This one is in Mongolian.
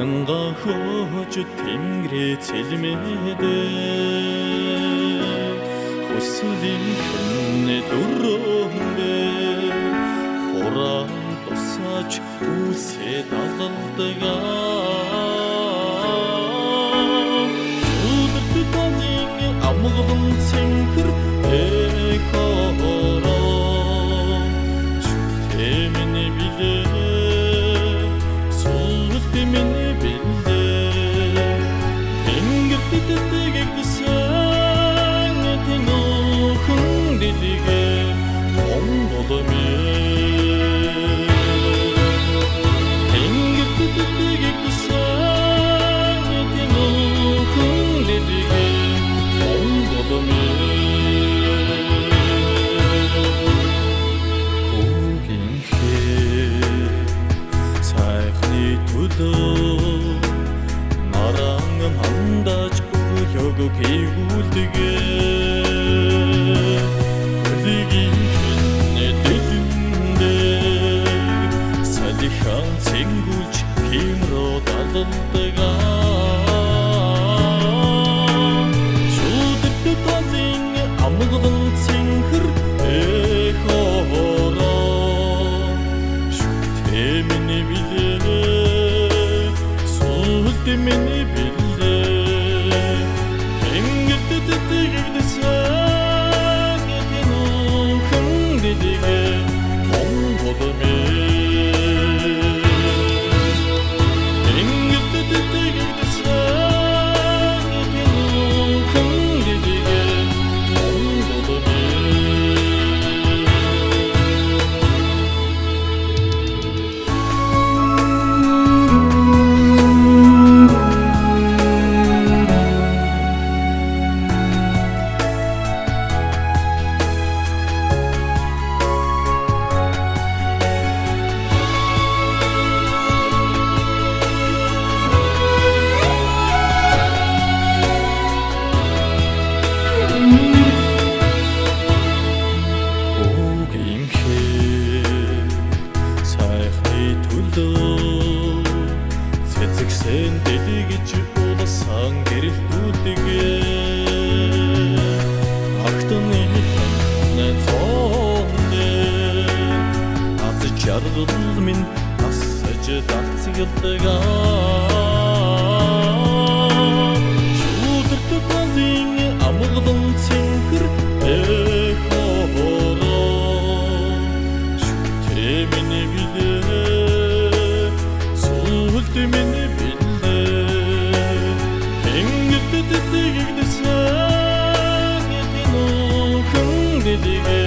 Мынга хожу тэнгэрээ цэлмэдэ Хүслийн хүннэ дөрөмбэ Хураан тусаач үсээ далалдгаа Үдэрт талын амгалан цэнхэр эхороо Шүтэмэний билээ Султ миний билээ Тэнгэрт тэтгэг дэсэн Тэнөөхөн дэлгээ Монголмэ Тэнгэрт тэтгэг дэсэн Тэнөөхөн дэлгээ Монголмэ Наранган хандаж өглөөг хийгүүлдэгэ Хөлигийн хүннэ дэлэндээ Салихан цэнгүүлж химроо далалдгаа Шүдэрт талын амгалан цэнхэр эхороо Шүтэмэний билээ Миний билээ Тэнгэрт тэтгэг дэсэн Тэнөөхөн дэлгээ Монголмэ Тэнгэрт тэтгэг дэсэн Тэнөөхөн дэлгээ Монголмэ Цэцэгсэн дэлгэж улаасан гэрэлтүүлдэгэ Актны хэнэ цоонэ Аз жаргал минь асаж дарцгалдгаа Шүдэрт талын амгалан цэнхэр эхороо Шүтэмэний билээ Султ миний билээ Тэнгэрт тэтгэг дэсэн Тэнөөхөн дэлгээ